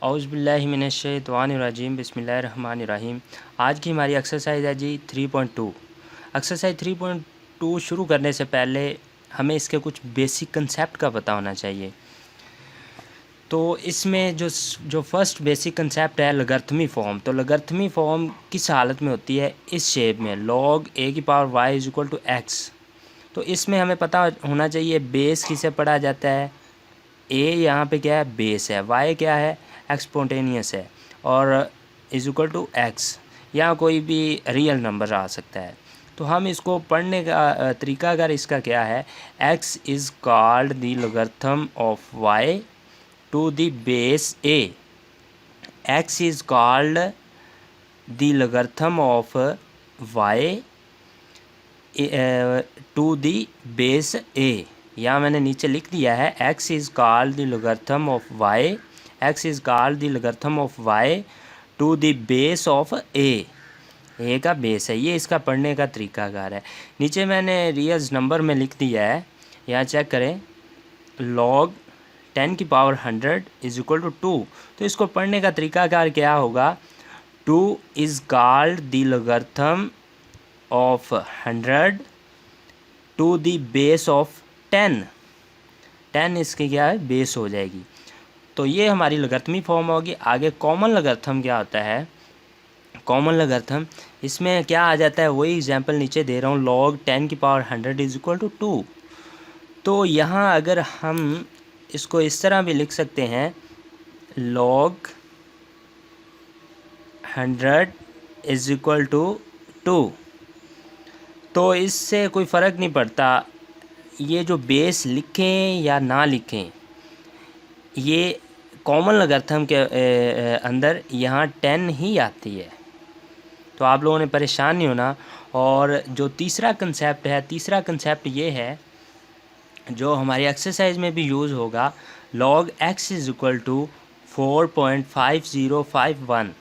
औज़ु बिल्लाहि मिनश्शैतानिर्रजीम बिस्मिल्लाहिर्रहमानिर्रहीम। आज की हमारी एक्सरसाइज है जी 3.2। एक्सरसाइज 3.2 शुरू करने से पहले हमें इसके कुछ बेसिक कंसेप्ट का पता होना चाहिए। तो इसमें जो फर्स्ट बेसिक कंसेप्ट है लॉगरिथमिक फॉर्म। तो लॉगरिथमिक फॉर्म किस हालत में होती है? इस शेप में, log a की power y is equal to x। तो इसमें हमें पता होना चाहिए बेस किसे पढ़ा जाता है। a यहाँ पे क्या है? बेस है। y क्या है? एक्सपोंटेनियस है। और इज इक्वल टू x, या कोई भी रियल नंबर आ सकता है। तो हम इसको पढ़ने का तरीका अगर इसका क्या है, x is called the logarithm of y to the base a। x is called the logarithm of y to the base a। यहाँ मैंने नीचे लिख दिया है x is called the logarithm of y, x is called the logarithm of y to the base of a का base है। ये इसका पढ़ने का तरीकाकार है। नीचे मैंने रियल नंबर में लिख दिया है, यहाँ चेक करें, log 10 की पावर 100 इज इक्वल टू 2। तो इसको पढ़ने का तरीकाकार क्या होगा? 2 is called the logarithm of 100 to the base of 10। 10 इसकी क्या है? बेस हो जाएगी। तो ये हमारी लॉगरिथमिक फॉर्म होगी। आगे कॉमन लॉगरिथम क्या होता है? कॉमन लॉगरिथम इसमें क्या आ जाता है, वही एग्जांपल नीचे दे रहा हूँ, log 10 की पावर 100 इज इक्वल टू 2। तो यहाँ अगर हम इसको इस तरह भी लिख सकते हैं, log 100 इज इक्वल टू 2। तो इससे कोई फ़र्क नहीं पड़ता ये जो बेस लिखें या ना लिखें, ये कॉमन लॉगरिथम के अंदर यहाँ 10 ही आती है। तो आप लोगों ने परेशान नहीं होना। और जो तीसरा कंसेप्ट है, तीसरा कंसेप्ट ये है जो हमारी एक्सरसाइज में भी यूज़ होगा, log x is equal to 4.5051।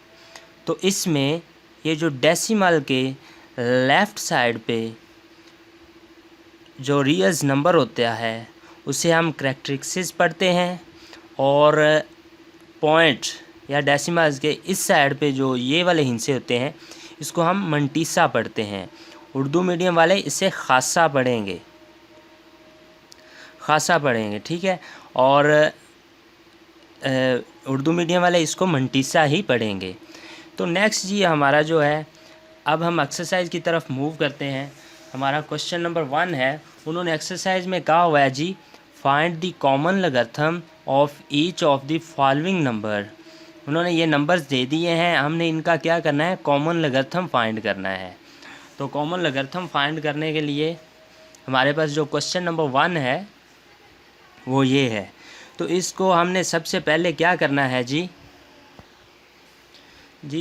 तो इसमें ये जो डेसिमल के लेफ़्ट साइड पे जो रियल नंबर होता है उसे हम करैक्टरिस्टिक्स पढ़ते हैं, और पॉइंट या डेसिमल्स के इस साइड पे जो ये वाले हिस्से होते हैं इसको हम मंटीसा पढ़ते हैं। उर्दू मीडियम वाले इसे खासा पढ़ेंगे, खासा पढ़ेंगे, ठीक है। और उर्दू मीडियम वाले इसको मंटीसा ही पढ़ेंगे। तो नेक्स्ट जी हमारा जो है, अब हम एक्सरसाइज की तरफ मूव करते हैं। हमारा क्वेश्चन नंबर 1 है, उन्होंने एक्सरसाइज में कहा हुआ है जी, find the common logarithm of each of the following number. उन्होंने ये नंबर्स दे दिए हैं, हमने इनका क्या करना है? कॉमन लॉगरिथम फाइंड करना है। तो कॉमन लॉगरिथम फाइंड करने के लिए हमारे पास जो क्वेश्चन नंबर 1 है वो ये है। तो इसको हमने सबसे पहले क्या करना है जी,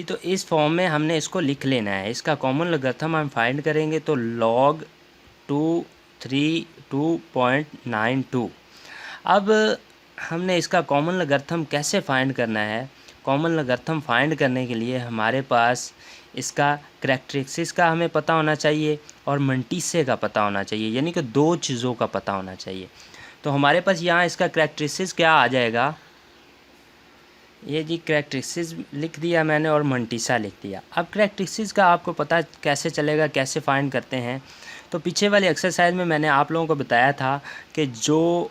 तो इस फॉर्म में हमने इसको लिख लेना है। इसका कॉमन लॉगरिथम हम फाइंड करेंगे तो log 232.92। अब हमने इसका कॉमन लॉगरिथम कैसे फाइंड करना है? कॉमन लॉगरिथम फाइंड करने के लिए हमारे पास इसका करैक्टरिस्टिक्स का हमें पता होना चाहिए और मंटीसे का पता होना चाहिए, यानी कि दो चीज़ों का पता होना चाहिए। तो हमारे पास यहाँ इसका करैक्टरिस्टिक्स क्या आ जाएगा, ये जी करैक्टरिस्टिक्स लिख दिया मैंने और मंटीसा लिख दिया। अब करैक्टरिस्टिक्स का आपको पता कैसे चलेगा, कैसे फाइंड करते हैं? तो पीछे वाली एक्सरसाइज में मैंने आप लोगों को बताया था कि जो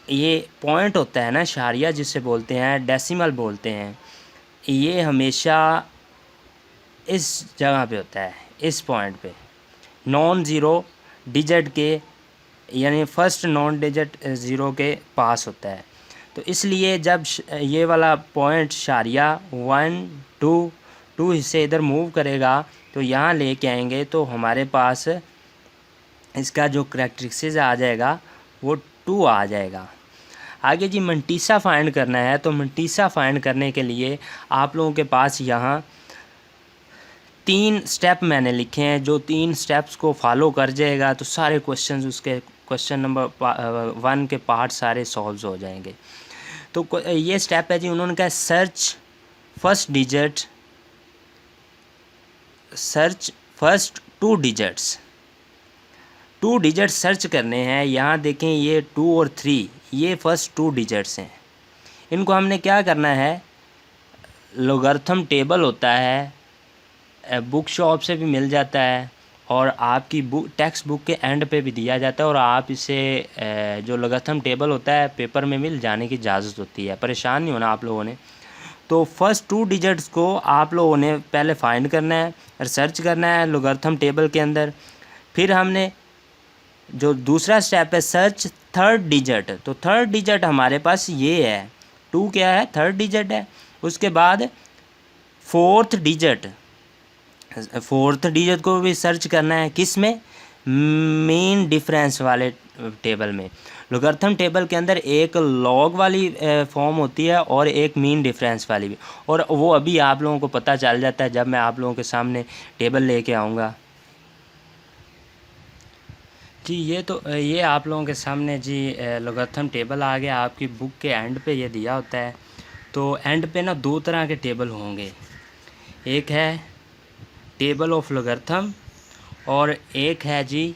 ये पॉइंट होता है ना, शारिया जिसे बोलते हैं, डेसिमल बोलते हैं, ये हमेशा इस जगह पे होता है, इस पॉइंट पे, नॉन ज़ीरो डिजिट के, यानी फर्स्ट नॉन डिजिट ज़ीरो के पास होता है। तो इसलिए जब ये वाला पॉइंट शारिया 1 2 हिस्से इधर मूव करेगा तो यहाँ लेके आएंगे तो हमारे पास इसका जो करैक्टरिस्टिक्स आ जाएगा वो 2 आ जाएगा। आगे जी मंटीसा फाइंड करना है। तो मंटीसा फाइंड करने के लिए आप लोगों के पास यहाँ 3 स्टेप मैंने लिखे हैं, जो 3 स्टेप्स को फॉलो कर जाएगा तो सारे क्वेश्चंस उसके क्वेश्चन नंबर 1 के पार्ट सारे सॉल्व हो जाएंगे। तो ये स्टेप है जी, उन्होंने कहा search first digit, search first 2 digits. 2 digit search करने हैं। यहाँ देखें ये 2 और 3, ये फर्स्ट 2 डिजिट्स हैं। इनको हमने क्या करना है, लोगरिथम टेबल होता है बुक शॉप से भी मिल जाता है और आपकी टेक्स्ट बुक के एंड पे भी दिया जाता है और आप इसे जो लोगरिथम टेबल होता है पेपर में मिल जाने की इजाज़त होती है। परेशान नहीं होना आप लोगों ने। तो फर्स्ट 2 डिजिट्स को आप लोगों ने पहले फाइंड करना है, रिसर्च करना है लोगरिथम टेबल के अंदर। फिर हमने जो दूसरा स्टेप है सर्च थर्ड डिजिट, तो थर्ड डिजिट हमारे पास ये है 2 क्या है, थर्ड डिजिट है। उसके बाद फोर्थ डिजिट को भी सर्च करना है, किस में, मीन डिफरेंस वाले टेबल में। लोगरिथम टेबल के अंदर एक लॉग वाली फॉर्म होती है और एक मीन डिफरेंस वाली भी, और वो अभी आप लोगों को पता चल जाता है जब मैं आप लोगों के सामने टेबल लेके आऊँगा। जी ये आप लोगों के सामने जी लोगरिथम टेबल आ गया। आपकी बुक के एंड पे ये दिया होता है। तो एंड पे ना 2 तरह के टेबल होंगे, एक है टेबल ऑफ लोगरिथम और एक है जी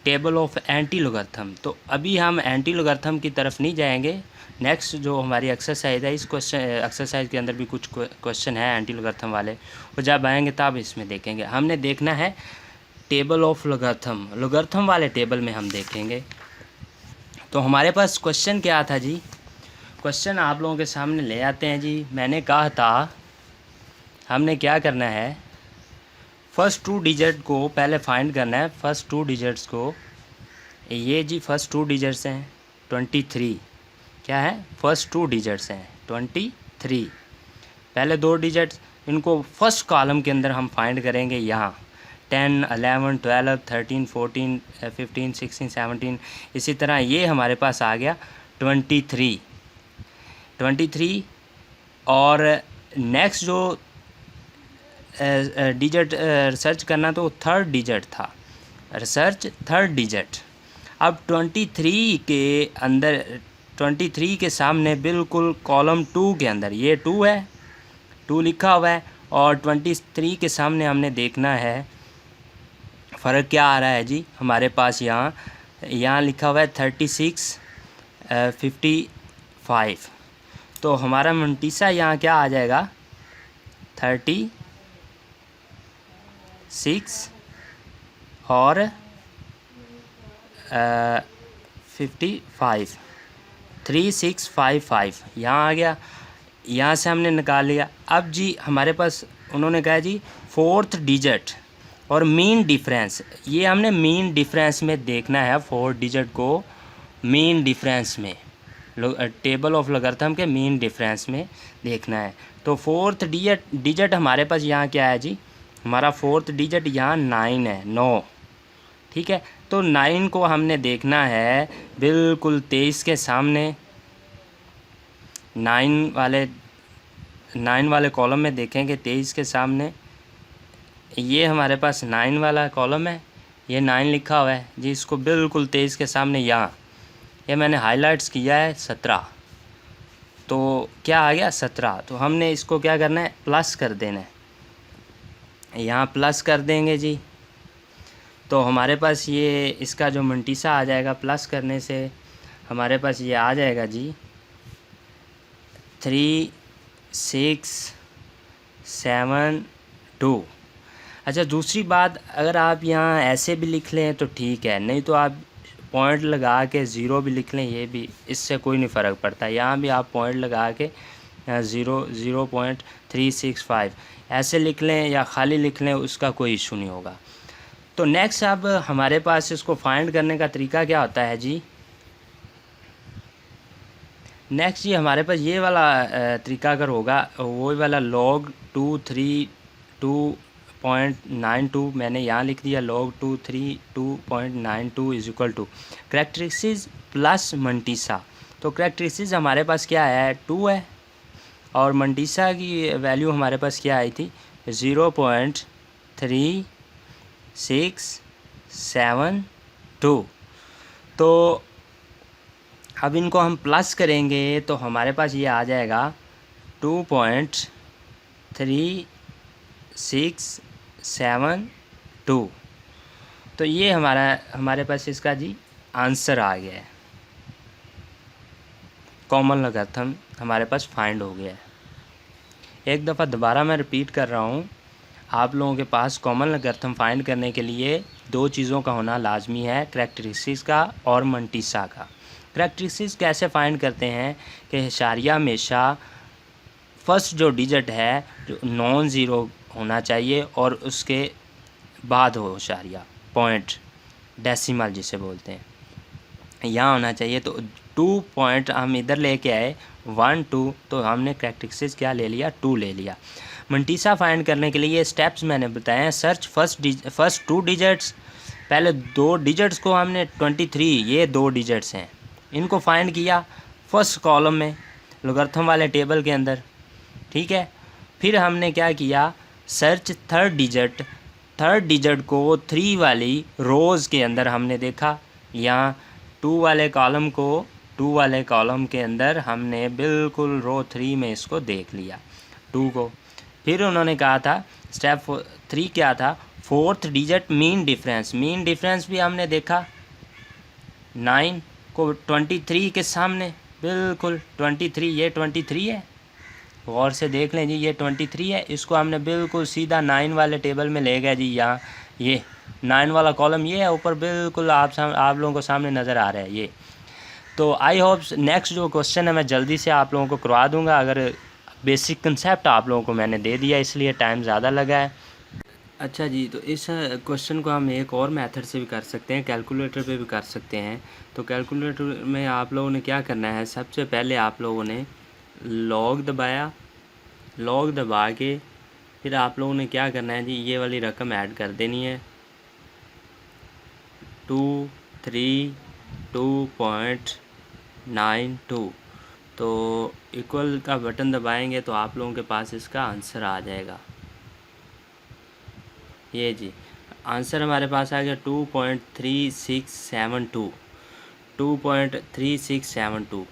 टेबल ऑफ एंटी लोगरिथम। तो अभी हम एंटी लोगरिथम की तरफ नहीं जाएंगे। नेक्स्ट जो हमारी एक्सरसाइज है, इस एक्सरसाइज के अंदर भी कुछ क्वेश्चन है एंटी लोगरिथम वाले, वो जब आएंगे तब इसमें देखेंगे। हमने देखना है टेबल ऑफ लोगरिथम वाले टेबल में हम देखेंगे। तो हमारे पास क्वेश्चन क्या था जी, क्वेश्चन आप लोगों के सामने ले आते हैं जी। मैंने कहा था हमने क्या करना है, फर्स्ट 2 डिजिट को पहले फाइंड करना है। फर्स्ट 2 डिजिट्स को, ये जी फर्स्ट 2 डिजिट्स हैं 23, क्या है, फर्स्ट 2 डिजिट्स हैं 23। पहले 2 डिजिट्स, इनको फर्स्ट कॉलम के अंदर हम फाइंड करेंगे। यहाँ 10, 11, 12, 13, 14, 15, 16, 17, इसी तरह ये हमारे पास आ गया 23। और नेक्स्ट जो डिजिट रिसर्च करना तो थर्ड डिजिट था, रिसर्च थर्ड डिजिट। अब 23 के अंदर, 23 के सामने बिल्कुल कॉलम 2 के अंदर ये 2 है, 2 लिखा हुआ है, और 23 के सामने हमने देखना है फ़र्क क्या आ रहा है जी। हमारे पास यहाँ लिखा हुआ है 36, 55। तो हमारा मंटीसा यहाँ क्या आ जाएगा, 36 और 55, 3655 यहाँ आ गया। यहाँ से हमने निकाल लिया। अब जी हमारे पास उन्होंने कहा जी फोर्थ डिजिट और मीन डिफरेंस, ये हमने मीन डिफरेंस में देखना है। 4 डिजिट को मीन डिफरेंस में, टेबल ऑफ लोगरिथम के मीन डिफरेंस में देखना है। तो फोर्थ डिजिट हमारे पास यहाँ क्या है जी, हमारा फोर्थ डिजिट यहाँ 9 है, 9, ठीक है। तो 9 को हमने देखना है बिल्कुल 23 के सामने, 9 वाले कॉलम में देखेंगे 23 के सामने। ये हमारे पास 9 वाला कॉलम है, ये 9 लिखा हुआ है जी, इसको बिल्कुल 23 के सामने यहाँ, ये मैंने हाइलाइट्स किया है 17। तो क्या आ गया 17। तो हमने इसको क्या करना है, प्लस कर देना है, यहाँ प्लस कर देंगे जी। तो हमारे पास ये इसका जो मंटीसा आ जाएगा, प्लस करने से हमारे पास ये आ जाएगा जी 3, 6, 7, 2। अच्छा दूसरी बात, अगर आप यहाँ ऐसे भी लिख लें तो ठीक है, नहीं तो आप पॉइंट लगा के 0 भी लिख लें, ये भी, इससे कोई नहीं फ़र्क पड़ता। यहाँ भी आप पॉइंट लगा के 0.365 ऐसे लिख लें या ख़ाली लिख लें, उसका कोई इशू नहीं होगा। तो नेक्स्ट अब हमारे पास इसको फाइंड करने का तरीका क्या होता है जी, नेक्स्ट जी हमारे पास ये वाला तरीका अगर होगा, वो वाला log 232.92 मैंने यहाँ लिख दिया, log 232.92 is equal to characteristics plus mantissa. तो करैक्टरिस्टिक्स हमारे पास क्या है, 2 है, और मंटीसा की वैल्यू हमारे पास क्या आई थी, 0.3672। तो अब इनको हम प्लस करेंगे तो हमारे पास ये आ जाएगा 2.3672। तो ये हमारे पास इसका जी आंसर आ गया है, कॉमन लोगरिथम हमारे पास फाइंड हो गया है। एक दफ़ा दोबारा मैं रिपीट कर रहा हूँ, आप लोगों के पास कॉमन लॉगरिथम फाइंड करने के लिए दो चीज़ों का होना लाजमी है, करैक्टरिस्टिक्स का और मंटीसा का। करैक्टरिस्टिक्स कैसे फाइंड करते हैं कि इशारिया हमेशा फर्स्ट जो डिजिट है जो नॉन ज़ीरो होना चाहिए और उसके बाद हो इशारिया पॉइंट डेसिमल जिसे बोलते हैं यहाँ होना चाहिए। तो 2 पॉइंट हम इधर लेके आए 1 2, तो हमने करैक्टरिस्टिक्स क्या ले लिया 2 ले लिया। मंटीसा फाइंड करने के लिए ये स्टेप्स मैंने बताए हैं। सर्च फर्स्ट 2 डिजिट्स, पहले 2 डिजिट्स को हमने 23, ये 2 डिजिट्स हैं, इनको फाइंड किया फर्स्ट कॉलम में लॉगरिथम वाले टेबल के अंदर, ठीक है। फिर हमने क्या किया, सर्च थर्ड डिजिट को 3 वाली रोज़ के अंदर हमने देखा, यहाँ 2 वाले कॉलम के अंदर हमने बिल्कुल रो 3 में इसको देख लिया 2 को। फिर उन्होंने कहा था स्टेप 3 क्या था, फोर्थ डिजिट मीन डिफरेंस भी हमने देखा 9 को 23 के सामने, बिल्कुल 23, ये 23 है, गौर से देख लें जी, ये 23 है, इसको हमने बिल्कुल सीधा 9 वाले टेबल में ले गया जी। यहाँ ये 9 वाला कॉलम ये है ऊपर, बिल्कुल आप लोगों को सामने नज़र आ रहा है ये। तो आई होप नेक्स्ट जो क्वेश्चन है मैं जल्दी से आप लोगों को करवा दूंगा, अगर बेसिक कंसेप्ट आप लोगों को मैंने दे दिया इसलिए टाइम ज़्यादा लगा है। अच्छा जी, तो इस क्वेश्चन को हम एक और मेथड से भी कर सकते हैं, कैलकुलेटर पे भी कर सकते हैं। तो कैलकुलेटर में आप लोगों ने क्या करना है, सबसे पहले आप लोगों ने लॉग दबा के फिर आप लोगों ने क्या करना है जी, ये वाली रकम ऐड कर देनी है 232.92। तो इक्वल का बटन दबाएंगे तो आप लोगों के पास इसका आंसर आ जाएगा। ये जी आंसर हमारे पास आ गया 2.3672।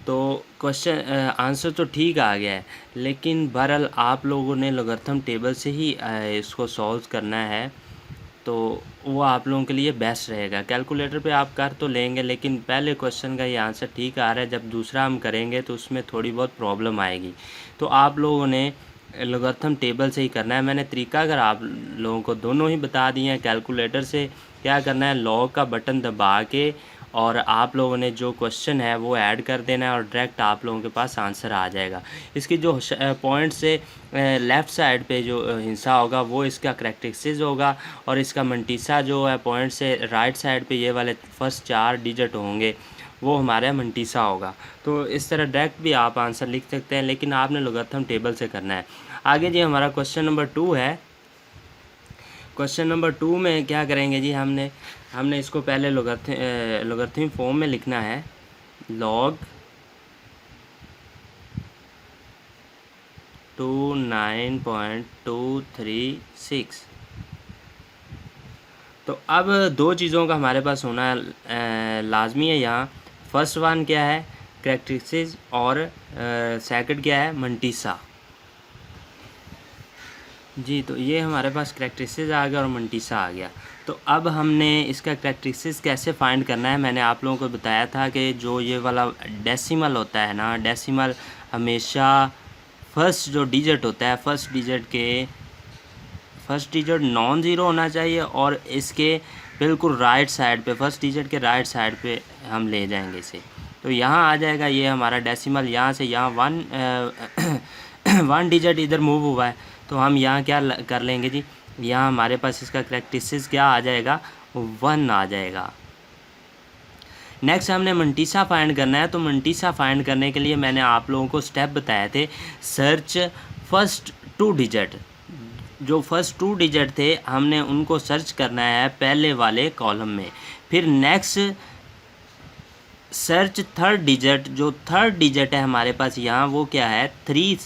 तो क्वेश्चन आंसर तो ठीक आ गया है, लेकिन बहरहाल आप लोगों ने लॉगरिथम टेबल से ही इसको सॉल्व करना है, तो वो आप लोगों के लिए बेस्ट रहेगा। कैलकुलेटर पे आप कर तो लेंगे, लेकिन पहले क्वेश्चन का ये आंसर ठीक आ रहा है, जब दूसरा हम करेंगे तो उसमें थोड़ी बहुत प्रॉब्लम आएगी। तो आप लोगों ने लॉगरिथम टेबल से ही करना है। मैंने तरीका अगर आप लोगों को दोनों ही बता दिए हैं। कैलकुलेटर से क्या करना है, लॉग का बटन दबा के और आप लोगों ने जो क्वेश्चन है वो ऐड कर देना है और डायरेक्ट आप लोगों के पास आंसर आ जाएगा। इसकी जो पॉइंट से लेफ़्ट साइड पे जो हिस्सा होगा वो इसका करैक्टरिस्टिक्स होगा, और इसका मंटीसा जो है पॉइंट से राइट साइड पे ये वाले फर्स्ट 4 डिजिट होंगे वो हमारा मंटीसा होगा। तो इस तरह डायरेक्ट भी आप आंसर लिख सकते हैं, लेकिन आपने लॉगरिथम टेबल से करना है। आगे जी हमारा क्वेश्चन नंबर 2 है। क्वेश्चन नंबर 2 में क्या करेंगे जी, हमने इसको पहले लॉगरिथम फॉर्म में लिखना है, लॉग 29.236। तो अब दो चीज़ों का हमारे पास होना लाजमी है यहाँ। फर्स्ट वन क्या है, करैक्टरिस्टिक्स, और सेकंड क्या है, मंटीसा जी। तो ये हमारे पास करैक्टरिस्टिक्स आ गया और मंटीसा आ गया। तो अब हमने इसका करैक्टरिस्टिक्स कैसे फाइंड करना है, मैंने आप लोगों को बताया था कि जो ये वाला डेसिमल होता है ना, डेसिमल हमेशा फर्स्ट जो डिजिट होता है, फर्स्ट डिजिट नॉन ज़ीरो होना चाहिए, और इसके बिल्कुल राइट साइड पे, फर्स्ट डिजिट के राइट साइड पे हम ले जाएंगे इसे। तो यहाँ आ जाएगा ये हमारा डेसिमल, यहाँ से यहाँ 1 डिजिट इधर मूव हुआ है, तो हम यहाँ क्या कर लेंगे जी, यहाँ हमारे पास इसका करैक्टरिस्टिक्स क्या आ जाएगा, 1 आ जाएगा। नेक्स्ट हमने मंटीसा फाइंड करना है। तो मंटीसा फाइंड करने के लिए मैंने आप लोगों को स्टेप बताए थे, सर्च फर्स्ट 2 डिजिट, जो फर्स्ट 2 डिजिट थे हमने उनको सर्च करना है पहले वाले कॉलम में। फिर नेक्स्ट सर्च थर्ड डिजिट, जो थर्ड डिजिट है हमारे पास यहाँ वो क्या है, 3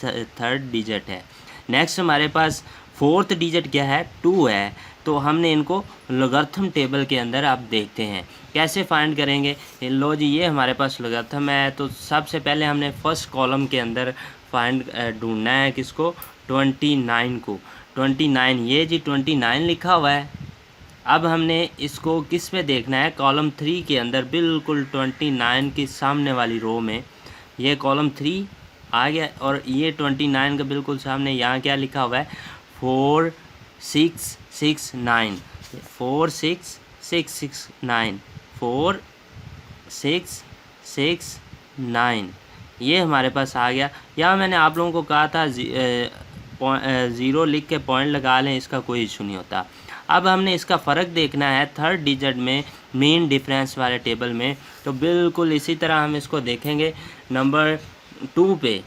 थर्ड डिजिट है। नेक्स्ट हमारे पास फोर्थ डिजिट क्या है, 2 है। तो हमने इनको लॉगरिथम टेबल के अंदर आप देखते हैं कैसे फाइंड करेंगे। लो जी ये हमारे पास लॉगरिथम है, तो सबसे पहले हमने फर्स्ट कॉलम के अंदर फाइंड ढूंढना है किसको, 29 को। 29 ये जी 29 लिखा हुआ है। अब हमने इसको किस पे देखना है, कॉलम 3 के अंदर, बिल्कुल 29 की सामने वाली रो में। ये कॉलम 3 आ गया। और ये 29 का बिल्कुल सामने यहाँ क्या लिखा हुआ है 4669, 4669, 4669 ये हमारे पास आ गया। यहाँ मैंने आप लोगों को कहा था ज़ीरो लिख के पॉइंट लगा लें, इसका कोई इशू नहीं होता। अब हमने इसका फ़र्क देखना है थर्ड डिजिट में मीन डिफरेंस वाले टेबल में, तो बिल्कुल इसी तरह हम इसको देखेंगे नंबर 2 पे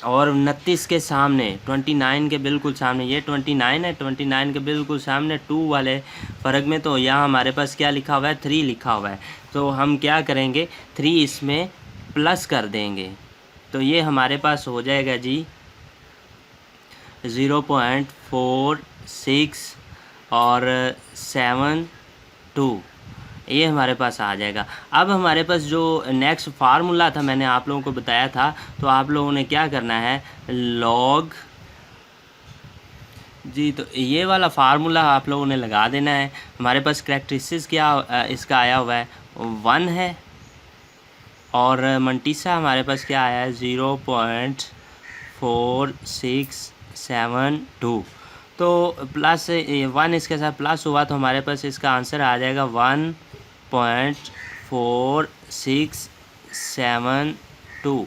और 29 के सामने 29 के बिल्कुल सामने, ये 29 है, 29 के बिल्कुल सामने 2 वाले फ़र्क में, तो यहाँ हमारे पास क्या लिखा हुआ है 3 लिखा हुआ है। तो हम क्या करेंगे 3 इसमें प्लस कर देंगे, तो ये हमारे पास हो जाएगा जी 0.46 और 72, ये हमारे पास आ जाएगा। अब हमारे पास जो नेक्स्ट फार्मूला था मैंने आप लोगों को बताया था, तो आप लोगों ने क्या करना है लॉग जी, तो ये वाला फार्मूला आप लोगों ने लगा देना है। हमारे पास करैक्टरिस्टिक्स क्या इसका आया हुआ है 1 है, और मंटीसा हमारे पास क्या आया है 0.4672, तो प्लस 1 इसके साथ प्लस हुआ तो हमारे पास इसका आंसर आ जाएगा 1.4672।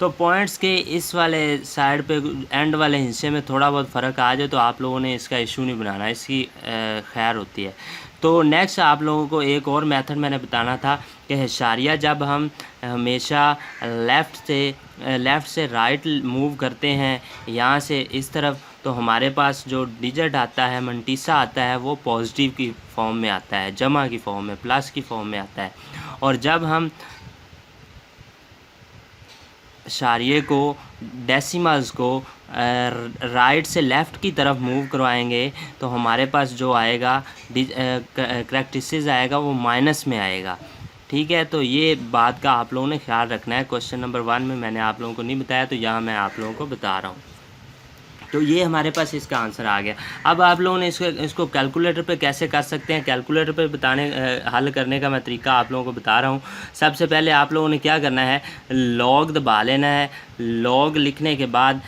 तो पॉइंट्स के इस वाले साइड पे एंड वाले हिस्से में थोड़ा बहुत फ़र्क आ जाए तो आप लोगों ने इसका इशू नहीं बनाना, इसकी खैर होती है। तो नेक्स्ट आप लोगों को एक और मेथड मैंने बताना था कि इशारिया जब हम हमेशा लेफ़्ट से राइट मूव करते हैं यहाँ से इस तरफ, तो हमारे पास जो डिजिट आता है मंटीसा आता है वो पॉजिटिव की फॉर्म में आता है, जमा की फॉर्म में, प्लस की फॉर्म में आता है। और जब हम इशारिये को डेसिमल्स को राइट से लेफ़्ट की तरफ मूव करवाएंगे तो हमारे पास जो आएगा करैक्टरिस्टिक्स आएगा वो माइनस में आएगा। ठीक है, तो ये बात का आप लोगों ने ख्याल रखना है। क्वेश्चन नंबर 1 में मैंने आप लोगों को नहीं बताया, तो यहाँ मैं आप लोगों को बता रहा हूँ। तो ये हमारे पास इसका आंसर आ गया। अब आप लोगों ने इसको कैलकुलेटर पे कैसे कर सकते हैं, कैलकुलेटर पे हल करने का मैं तरीका आप लोगों को बता रहा हूँ। सबसे पहले आप लोगों ने क्या करना है लॉग दबा लेना है। लॉग लिखने के बाद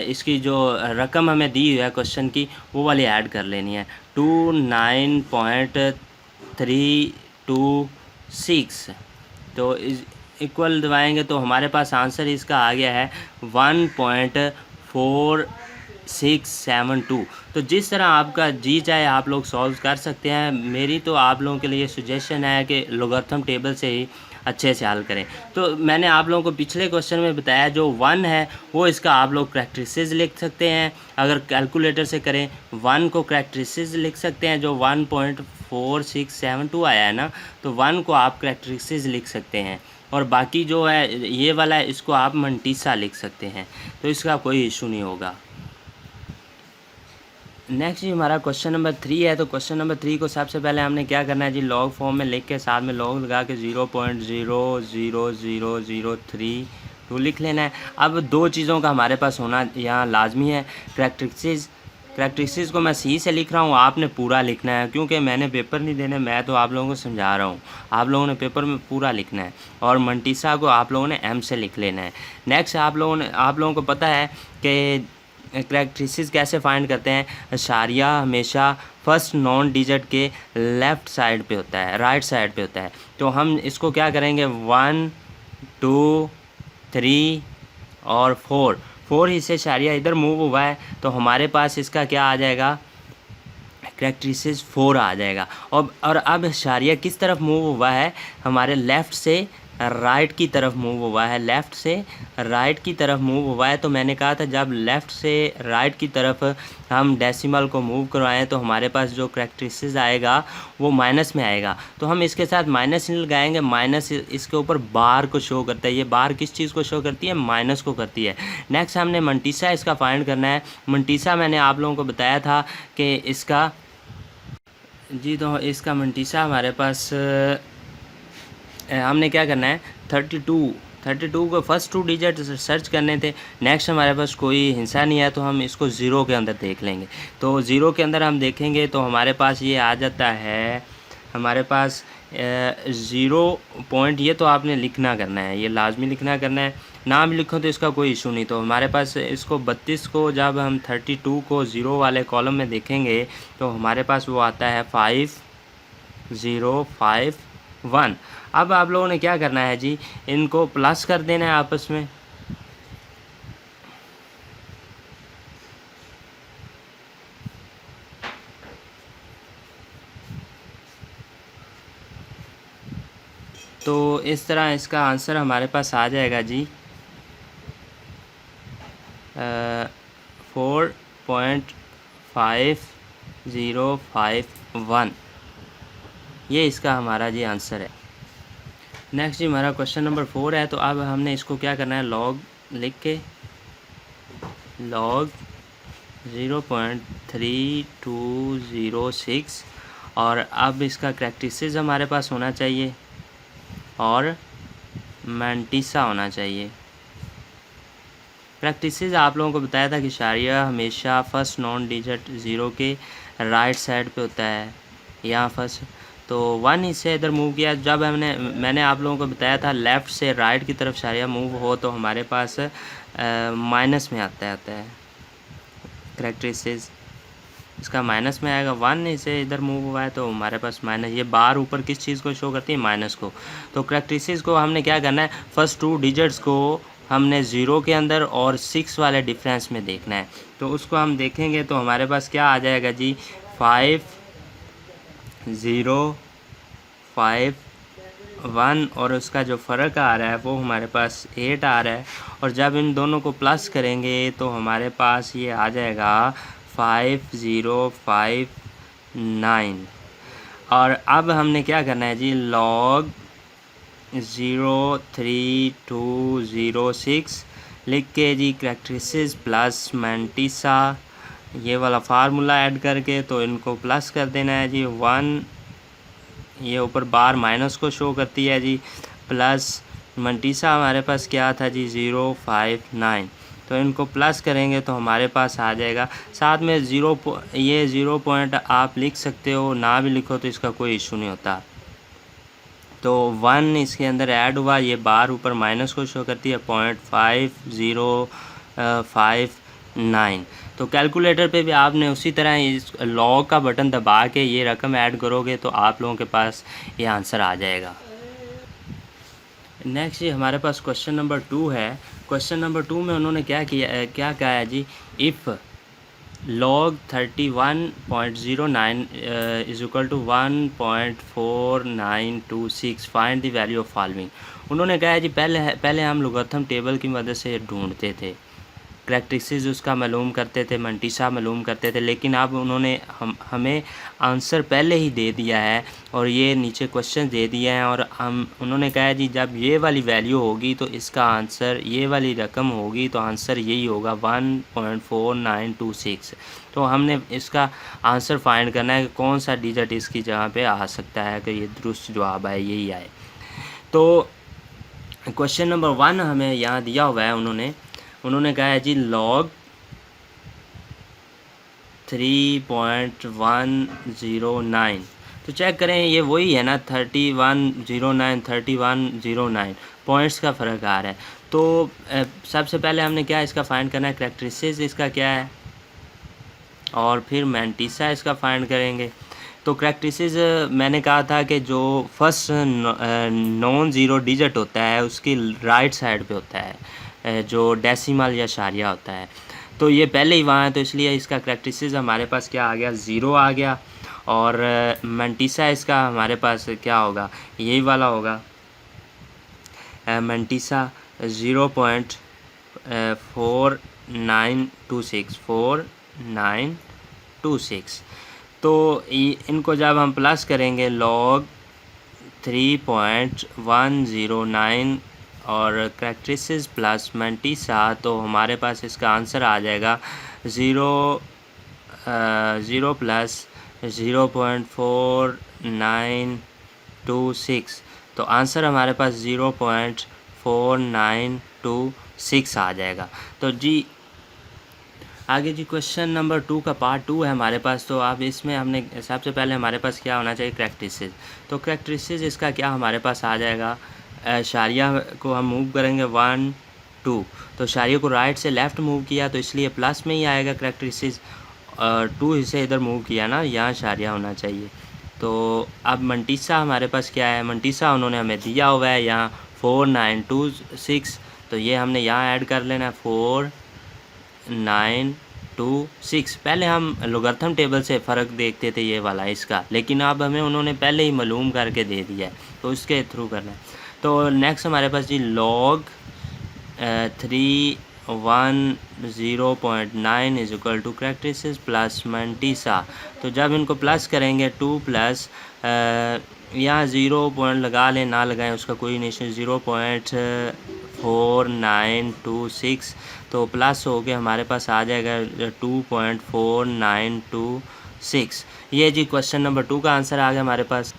इसकी जो रकम हमें दी हुई है क्वेश्चन की वो वाली ऐड कर लेनी है 29.326, तो इक्वल दबाएंगे तो हमारे पास आंसर इसका आ गया है 1.4672। तो जिस तरह आपका जी चाहे आप लोग सॉल्व कर सकते हैं। मेरी तो आप लोगों के लिए सजेशन है कि लोगरिथम टेबल से ही अच्छे से हल करें। तो मैंने आप लोगों को पिछले क्वेश्चन में बताया जो 1 है वो इसका आप लोग करैक्टरिस्टिक्स लिख सकते हैं। अगर कैलकुलेटर से करें 1 को करैक्टरिस्टिक्स लिख सकते हैं, जो 1.4672 आया है ना, तो 1 को आप करैक्टरिस्टिक्स लिख सकते हैं, और बाकी जो है ये वाला है इसको आप मंटीसा लिख सकते हैं, तो इसका कोई इशू नहीं होगा। नेक्स्ट जी हमारा क्वेश्चन नंबर 3 है। तो क्वेश्चन नंबर 3 को सबसे पहले हमने क्या करना है जी लॉग फॉर्म में लिख के साथ में लॉग लगा के 0.00003 लिख लेना है। अब दो चीज़ों का हमारे पास होना यहाँ लाजमी है। करैक्टरिस्टिक्स को मैं सी से लिख रहा हूँ, आपने पूरा लिखना है, क्योंकि मैंने पेपर नहीं देने, मैं तो आप लोगों को समझा रहा हूँ, आप लोगों ने पेपर में पूरा लिखना है। और मंटीसा को आप लोगों ने एम से लिख लेना है। नेक्स्ट आप लोगों को पता है कि करैक्टरिस्टिक्स कैसे फाइंड करते हैं। इशारिया हमेशा फर्स्ट नॉन डिजिट के लेफ़्ट साइड पे होता है, राइट साइड पे होता है। तो हम इसको क्या करेंगे 1 2 3 और 4 हिस्से इशारिया इधर मूव हुआ है, तो हमारे पास इसका क्या आ जाएगा करैक्टरिस्टिक्स 4 आ जाएगा। और अब इशारिया किस तरफ मूव हुआ है, हमारे लेफ़्ट से राइट की तरफ मूव हुआ है, लेफ़्ट से राइट की तरफ मूव हुआ है। तो मैंने कहा था जब लेफ़्ट से राइट की तरफ हम डेसिमल को मूव करवाएं तो हमारे पास जो करैक्टरिस्टिक्स आएगा वो माइनस में आएगा। तो हम इसके साथ माइनस लगाएंगे, माइनस इसके ऊपर बार को शो करता है। ये बार किस चीज़ को शो करती है, माइनस को करती है। नेक्स्ट हमने मंटीसा इसका फाइंड करना है। मंटीसा मैंने आप लोगों को बताया था कि इसका जी, तो इसका मंटीसा हमारे पास हमने क्या करना है 32 को फर्स्ट 2 डिजिट सर्च करने थे। नेक्स्ट हमारे पास कोई हिस्सा नहीं है, तो हम इसको 0 के अंदर देख लेंगे। तो 0 के अंदर हम देखेंगे तो हमारे पास ये आ जाता है, हमारे पास 0 पॉइंट, ये तो आपने लिखना करना है, ये लाजमी लिखना करना है। ना भी लिखो तो इसका कोई इशू नहीं। तो हमारे पास इसको 32 को जब हम 32 को 0 वाले कॉलम में देखेंगे तो हमारे पास वो आता है 5051। अब आप लोगों ने क्या करना है जी, इनको प्लस कर देना है आपस में। तो इस तरह इसका आंसर हमारे पास आ जाएगा जी 4.5051। ये इसका हमारा जी आंसर है। नेक्स्ट जी हमारा क्वेश्चन नंबर 4 है। तो अब हमने इसको क्या करना है, लॉग लिख के लॉग 0.3206 और अब इसका करैक्टरिस्टिक्स हमारे पास होना चाहिए और मैंटिसा होना चाहिए। प्रैक्टिसेस आप लोगों को बताया था कि शारिया हमेशा फर्स्ट नॉन डिजिट ज़ीरो के राइट साइड पे होता है, यहाँ फर्स्ट। तो 1 इससे इधर मूव किया, जब मैंने आप लोगों को बताया था लेफ़्ट से राइट की तरफ शारिया मूव हो तो हमारे पास माइनस में आता है करैक्टरिस्टिक्स इसका माइनस में आएगा। 1 इसे इधर मूव हुआ है तो हमारे पास माइनस, ये बार ऊपर किस चीज़ को शो करती है, माइनस को। तो करैक्टरिस्टिक्स को हमने क्या करना है, फर्स्ट 2 डिजिट्स को हमने 0 के अंदर और 6 वाले डिफरेंस में देखना है। तो उसको हम देखेंगे तो हमारे पास क्या आ जाएगा जी 5051 और उसका जो फ़र्क आ रहा है वो हमारे पास 8 आ रहा है। और जब इन दोनों को प्लस करेंगे तो हमारे पास ये आ जाएगा 5059। और अब हमने क्या करना है जी, लॉग 03206 लिख के जी करैक्टरिस्टिक्स प्लस मैंटिसा ये वाला फार्मूला ऐड करके तो इनको प्लस कर देना है जी 1, ये ऊपर बार माइनस को शो करती है जी, प्लस मैंटिसा हमारे पास क्या था जी 059। तो इनको प्लस करेंगे तो हमारे पास आ जाएगा, साथ में ये 0 पॉइंट आप लिख सकते हो, ना भी लिखो तो इसका कोई इशू नहीं होता। तो 1 इसके अंदर ऐड हुआ, ये बार ऊपर माइनस को शो करती है 0.5059। तो कैलकुलेटर पे भी आपने उसी तरह इस लॉग का बटन दबा के ये रकम ऐड करोगे तो आप लोगों के पास ये आंसर आ जाएगा। नेक्स्ट ये हमारे पास क्वेश्चन नंबर 2 है। क्वेश्चन नंबर 2 में उन्होंने क्या कहा है जी, if log 31.09 is equal to 1.4926 find the value of following. उन्होंने कहा है जी पहले हम लोगरिथम टेबल की मदद से ढूंढते थे, करैक्टरिस्टिक्स उसका मालूम करते थे, मैंटिसा मालूम करते थे, लेकिन अब उन्होंने हमें आंसर पहले ही दे दिया है और ये नीचे क्वेश्चन दे दिए हैं। और उन्होंने कहा है जी जब ये वाली वैल्यू होगी तो इसका आंसर, ये वाली रकम होगी तो आंसर यही होगा 1.4926। तो हमने इसका आंसर फाइंड करना है कि कौन सा डिजिट इसकी जगह पे आ सकता है कि ये दुरुस्त जवाब है यही आए। तो क्वेश्चन नंबर 1 हमें यहाँ दिया हुआ है, उन्होंने कहा है जी log 3.109। तो चेक करें ये वही है ना, 3109 पॉइंट्स का फ़र्क आ रहा है। तो सबसे पहले हमने क्या इसका फाइंड करना है, करैक्टरिस्टिक्स इसका क्या है और फिर मैंटिसा इसका फाइंड करेंगे। तो करैक्टरिस्टिक्स मैंने कहा था कि जो फर्स्ट नॉन ज़ीरो डिजिट होता है उसकी राइट साइड पे होता है, जो डेसिमल या शारिया होता है। तो ये पहले ही वहाँ है तो इसलिए इसका करैक्टरिस्टिक्स हमारे पास क्या आ गया, 0 आ गया। और मैंटिसा इसका हमारे पास क्या होगा, यही वाला होगा, मैंटिसा 0.4926। तो इनको जब हम प्लस करेंगे log 3.109 और करैक्टरिस्टिक्स प्लस मैंटिसा तो हमारे पास इसका आंसर आ जाएगा 0 प्लस 0.4926। तो आंसर हमारे पास 0.4926 आ जाएगा। तो जी आगे जी क्वेश्चन नंबर 2 का पार्ट 2 है हमारे पास। तो अब इसमें हमने सबसे पहले हमारे पास क्या होना चाहिए, करैक्टरिस्टिक्स। तो करैक्टरिस्टिक्स इसका क्या हमारे पास आ जाएगा, शारिया को हम मूव करेंगे 1 2। तो शारिया को राइट से लेफ़्ट मूव किया तो इसलिए प्लस में ही आएगा करेक्टरिस्टिक्स। 2 इसे इधर मूव किया ना, यहाँ शारिया होना चाहिए। तो अब मंटीसा हमारे पास क्या है, मंटीसा उन्होंने हमें दिया हुआ है यहाँ 4926। तो ये हमने यहाँ ऐड कर लेना है 4926। पहले हम लोगरिथम टेबल से फ़र्क देखते थे ये वाला इसका, लेकिन अब हमें उन्होंने पहले ही मालूम करके दे दिया है, तो इसके थ्रू करना है। तो नेक्स्ट हमारे पास जी log 310.9 is equal to characteristics plus mantissa. तो जब इनको प्लस करेंगे 2 प्लस यहाँ 0 पॉइंट लगा लें ना लगाएं उसका कोई नहीं, 0.4926। तो प्लस हो के हमारे पास आ जाएगा 2.4926। ये जी क्वेश्चन नंबर 2 का आंसर आ गया हमारे पास।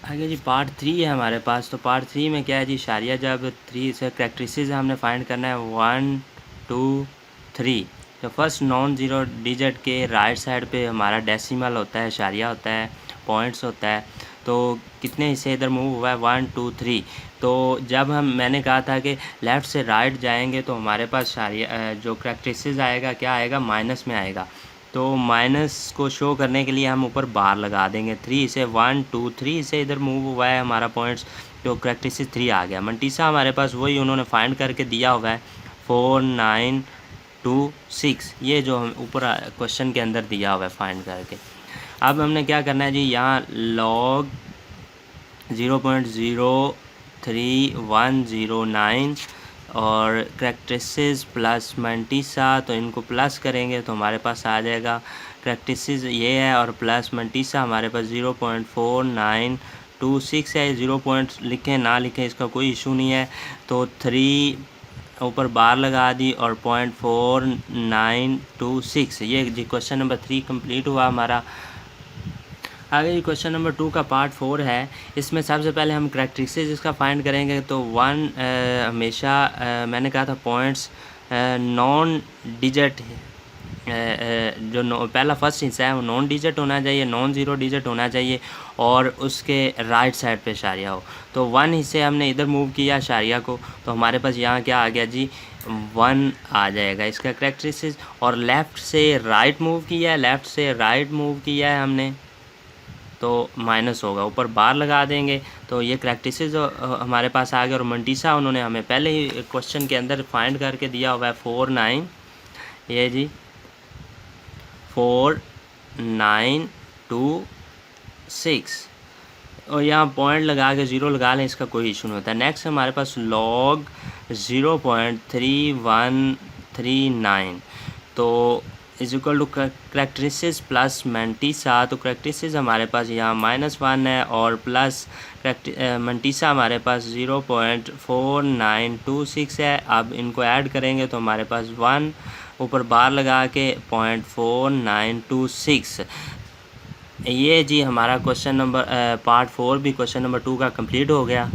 आगे जी पार्ट 3 है हमारे पास। तो पार्ट 3 में क्या है जी, शारिया जब 3 से करेक्टरिस्टिक्स हमने फाइंड करना है 1 2 3। तो फर्स्ट नॉन ज़ीरो डिजिट के राइट साइड पे हमारा डेसिमल होता है, शारिया होता है, पॉइंट्स होता है। तो कितने हिस्से इधर मूव हुआ है 1 2 3। तो जब मैंने कहा था कि लेफ़्ट से राइट जाएंगे तो हमारे पास शारिया जो करेक्टरिस्टिक्स आएगा क्या आएगा, माइनस में आएगा। तो माइनस को शो करने के लिए हम ऊपर बार लगा देंगे 3 से 1 2 3 से इधर मूव हुआ है हमारा पॉइंट्स, तो करेक्टरिस्टिक्स 3 आ गया। मंटीसा हमारे पास वही उन्होंने फाइंड करके दिया हुआ है 4926, ये जो हम ऊपर क्वेश्चन के अंदर दिया हुआ है फाइंड करके। अब हमने क्या करना है जी, यहाँ log 0.03109 और करेक्टरिस्टिक्स प्लस मंटीसा, तो इनको प्लस करेंगे तो हमारे पास आ जाएगा करेक्टरिस्टिक्स ये है और प्लस मंटीसा हमारे पास 0.4926 है। 0 पॉइंट लिखें ना लिखें इसका कोई इशू नहीं है। तो 3 ऊपर बार लगा दी और 0.4926, ये जी क्वेश्चन नंबर 3 कंप्लीट हुआ हमारा। आगे जी क्वेश्चन नंबर 2 का पार्ट 4 है। इसमें सबसे पहले हम करेक्टरिस्टिक्स इसका फाइंड करेंगे। तो हमेशा मैंने कहा था पॉइंट्स नॉन डिजिट जो पहला फर्स्ट हिस्सा है वो नॉन डिजिट होना चाहिए, नॉन ज़ीरो डिजिट होना चाहिए और उसके राइट साइड पे शारिया हो। तो 1 हिस्से हमने इधर मूव किया शारिया को, तो हमारे पास यहाँ क्या आ गया जी 1 आ जाएगा इसका करेक्टरिस्टिक्स। और लेफ़्ट से राइट मूव किया है, लेफ़्ट से राइट मूव किया है हमने तो माइनस होगा, ऊपर बार लगा देंगे। तो ये करेक्टरिस्टिक्स हमारे पास आ गया। और मंटीसा उन्होंने हमें पहले ही क्वेश्चन के अंदर फाइंड करके दिया हुआ है 49, ये जी 4926 और यहाँ पॉइंट लगा के 0 लगा लें, इसका कोई इशू नहीं होता। नेक्स्ट हमारे पास log 0.3139 तो is equal to characteristics plus mantissa. तो करेक्टरिस्टिक्स हमारे पास यहाँ -1 है और प्लस मंटीसा हमारे पास 0.4926 है। अब इनको ऐड करेंगे तो हमारे पास 1 ऊपर बार लगा के 0.4926। ये जी हमारा क्वेश्चन नंबर पार्ट 4 भी क्वेश्चन नंबर 2 का कंप्लीट हो गया।